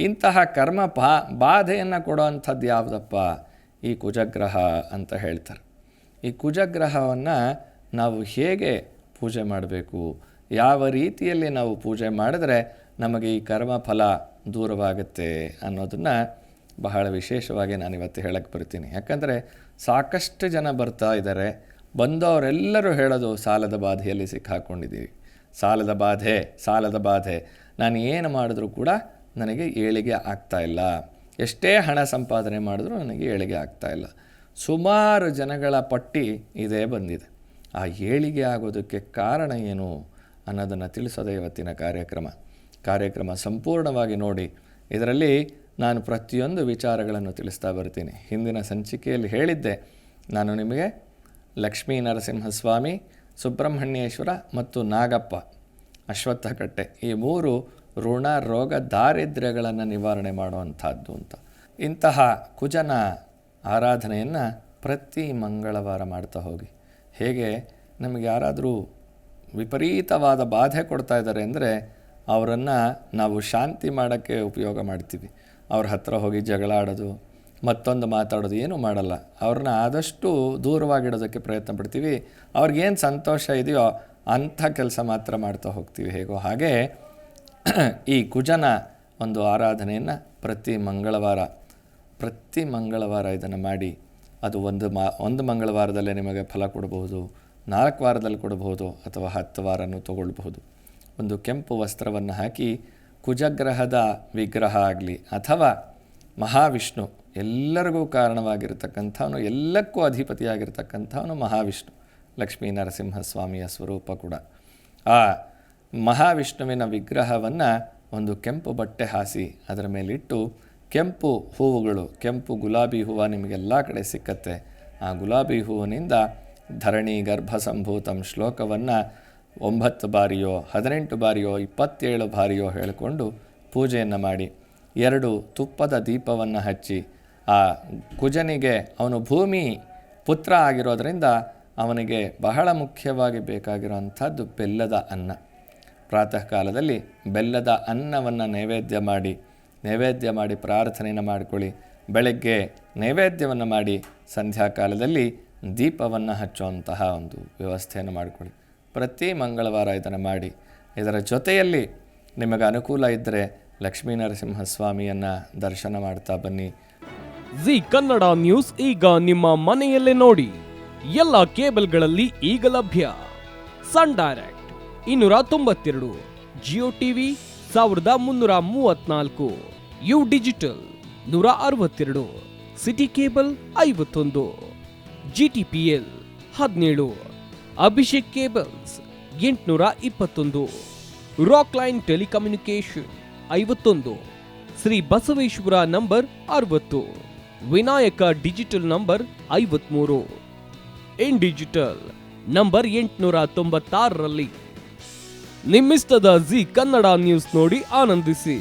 ಇಂತಹ ಕರ್ಮ ಬಾಧೆಯನ್ನು ಕೊಡೋವಂಥದ್ದು ಯಾವುದಪ್ಪ? ಈ ಕುಜಗ್ರಹ ಅಂತ ಹೇಳ್ತಾರೆ. ಈ ಕುಜಗ್ರಹವನ್ನು ನಾವು ಹೇಗೆ ಪೂಜೆ ಮಾಡಬೇಕು, ಯಾವ ರೀತಿಯಲ್ಲಿ ನಾವು ಪೂಜೆ ಮಾಡಿದ್ರೆ ನಮಗೆ ಈ ಕರ್ಮ ಫಲ ದೂರವಾಗುತ್ತೆ ಅನ್ನೋದನ್ನು ಬಹಳ ವಿಶೇಷವಾಗಿ ನಾನಿವತ್ತು ಹೇಳಕ್ಕೆ ಬರ್ತೀನಿ. ಯಾಕಂದರೆ ಸಾಕಷ್ಟು ಜನ ಬರ್ತಾ ಇದ್ದಾರೆ, ಬಂದವರೆಲ್ಲರೂ ಹೇಳೋದು ಸಾಲದ ಬಾಧೆಯಲ್ಲಿ ಸಿಕ್ಕಾಕೊಂಡಿದ್ದೀವಿ, ಸಾಲದ ಬಾಧೆ, ನಾನು ಏನು ಮಾಡಿದ್ರೂ ಕೂಡ ನನಗೆ ಏಳಿಗೆ ಆಗ್ತಾಯಿಲ್ಲ, ಎಷ್ಟೇ ಹಣ ಸಂಪಾದನೆ ಮಾಡಿದ್ರೂ ನನಗೆ ಏಳಿಗೆ ಆಗ್ತಾಯಿಲ್ಲ. ಸುಮಾರು ಜನಗಳ ಪಟ್ಟಿ ಇದೇ ಬಂದಿದೆ. ಆ ಏಳಿಗೆ ಆಗೋದಕ್ಕೆ ಕಾರಣ ಏನು ಅನ್ನೋದನ್ನು ತಿಳಿಸೋದೇ ಇವತ್ತಿನ ಕಾರ್ಯಕ್ರಮ ಸಂಪೂರ್ಣವಾಗಿ ನೋಡಿ. ಇದರಲ್ಲಿ ನಾನು ಪ್ರತಿಯೊಂದು ವಿಚಾರಗಳನ್ನು ತಿಳಿಸ್ತಾ ಬರ್ತೀನಿ. ಹಿಂದಿನ ಸಂಚಿಕೆಯಲ್ಲಿ ಹೇಳಿದ್ದೆ, ನಾನು ನಿಮಗೆ ಲಕ್ಷ್ಮೀ ನರಸಿಂಹಸ್ವಾಮಿ, ಸುಬ್ರಹ್ಮಣ್ಯೇಶ್ವರ ಮತ್ತು ನಾಗಪ್ಪ ಅಶ್ವತ್ಥಕಟ್ಟೆ ಈ 3 ಋಣ ರೋಗ ದಾರಿದ್ರ್ಯಗಳನ್ನು ನಿವಾರಣೆ ಮಾಡುವಂಥದ್ದು ಅಂತ. ಇಂತಹ ಕುಜನ ಆರಾಧನೆಯನ್ನು ಪ್ರತಿ ಮಂಗಳವಾರ ಮಾಡ್ತಾ ಹೋಗಿ. ಹೇಗೆ ನಮಗೆ ಯಾರಾದರೂ ವಿಪರೀತವಾದ ಬಾಧೆ ಕೊಡ್ತಾ ಇದ್ದಾರೆ ಅಂದರೆ ಅವರನ್ನು ನಾವು ಶಾಂತಿ ಮಾಡೋಕ್ಕೆ ಉಪಯೋಗ ಮಾಡ್ತೀವಿ. ಅವ್ರ ಹತ್ರ ಹೋಗಿ ಜಗಳ ಆಡೋದು, ಮತ್ತೊಂದು ಮಾತಾಡೋದು ಏನೂ ಮಾಡಲ್ಲ. ಅವ್ರನ್ನ ಆದಷ್ಟು ದೂರವಾಗಿಡೋದಕ್ಕೆ ಪ್ರಯತ್ನ ಪಡ್ತೀವಿ. ಅವ್ರಿಗೇನು ಸಂತೋಷ ಇದೆಯೋ ಅಂಥ ಕೆಲಸ ಮಾತ್ರ ಮಾಡ್ತಾ ಹೋಗ್ತೀವಿ. ಹೇಗೋ ಹಾಗೆ ಈ ಕುಜನ ಒಂದು ಆರಾಧನೆಯನ್ನು ಪ್ರತಿ ಮಂಗಳವಾರ ಇದನ್ನು ಮಾಡಿ. ಅದು ಒಂದು ಮಂಗಳವಾರದಲ್ಲೇ ನಿಮಗೆ ಫಲ ಕೊಡಬಹುದು, 4 ವಾರದಲ್ಲಿ ಕೊಡಬಹುದು, ಅಥವಾ 10 ವಾರನೂ ತಗೊಳ್ಬಹುದು. ಒಂದು ಕೆಂಪು ವಸ್ತ್ರವನ್ನು ಹಾಕಿ ಕುಜಗ್ರಹದ ವಿಗ್ರಹ ಆಗಲಿ ಅಥವಾ ಮಹಾವಿಷ್ಣು, ಎಲ್ಲರಿಗೂ ಕಾರಣವಾಗಿರ್ತಕ್ಕಂಥವನು, ಎಲ್ಲಕ್ಕೂ ಅಧಿಪತಿಯಾಗಿರ್ತಕ್ಕಂಥವನು ಮಹಾವಿಷ್ಣು, ಲಕ್ಷ್ಮೀ ನರಸಿಂಹಸ್ವಾಮಿಯ ಸ್ವರೂಪ ಕೂಡ. ಆ ಮಹಾವಿಷ್ಣುವಿನ ವಿಗ್ರಹವನ್ನು ಒಂದು ಕೆಂಪು ಬಟ್ಟೆ ಹಾಸಿ ಅದರ ಮೇಲಿಟ್ಟು ಕೆಂಪು ಹೂವುಗಳು, ಕೆಂಪು ಗುಲಾಬಿ ಹೂವು ನಿಮಗೆಲ್ಲ ಕಡೆ ಸಿಕ್ಕತ್ತೆ. ಆ ಗುಲಾಬಿ ಹೂವಿನಿಂದ ಧರಣಿ ಗರ್ಭಸಂಭೂತಂ ಶ್ಲೋಕವನ್ನು 9 ಬಾರಿಯೋ 18 ಬಾರಿಯೋ 27 ಬಾರಿಯೋ ಹೇಳಿಕೊಂಡು ಪೂಜೆಯನ್ನು ಮಾಡಿ 2 ತುಪ್ಪದ ದೀಪವನ್ನು ಹಚ್ಚಿ, ಆ ಕುಜನಿಗೆ ಅವನು ಭೂಮಿ ಪುತ್ರ ಆಗಿರೋದರಿಂದ ಅವನಿಗೆ ಬಹಳ ಮುಖ್ಯವಾಗಿ ಬೇಕಾಗಿರುವಂಥದ್ದು ಬೆಲ್ಲದ ಅನ್ನ. ಪ್ರಾತಃ ಕಾಲದಲ್ಲಿ ಬೆಲ್ಲದ ಅನ್ನವನ್ನು ನೈವೇದ್ಯ ಮಾಡಿ ಪ್ರಾರ್ಥನೆಯನ್ನು ಮಾಡಿಕೊಳ್ಳಿ. ಬೆಳಗ್ಗೆ ನೈವೇದ್ಯವನ್ನು ಮಾಡಿ ಸಂಧ್ಯಾಕಾಲದಲ್ಲಿ ದೀಪವನ್ನು ಹಚ್ಚುವಂತಹ ಒಂದು ವ್ಯವಸ್ಥೆಯನ್ನು ಮಾಡಿಕೊಳ್ಳಿ. ಪ್ರತಿ ಮಂಗಳವಾರ ಇದನ್ನು ಮಾಡಿ. ಇದರ ಜೊತೆಯಲ್ಲಿ ನಿಮಗೆ ಅನುಕೂಲ ಇದ್ದರೆ ಲಕ್ಷ್ಮೀ ನರಸಿಂಹಸ್ವಾಮಿಯನ್ನು ದರ್ಶನ ಮಾಡ್ತಾ ಬನ್ನಿ. ಜಿ ಕನ್ನಡ ನ್ಯೂಸ್ ಈಗ ನಿಮ್ಮ ಮನೆಯಲ್ಲೇ ನೋಡಿ. ಎಲ್ಲ ಕೇಬಲ್ಗಳಲ್ಲಿ ಈಗ ಲಭ್ಯ. Sun Direct 292, Jio TV 1334, U digital 162, city cable 51, GTPL 17, Abhishek cables 821, rock line telecommunication 51, Shri Basaveshwara number 60, Vinayaka digital number 53, in digital number 896ರಲ್ಲಿ. ನಿಮ್ಮಿಸ್ತದ ಜಿ ಕನ್ನಡ ನ್ಯೂಸ್ ನೋಡಿ ಆನಂದಿಸಿ.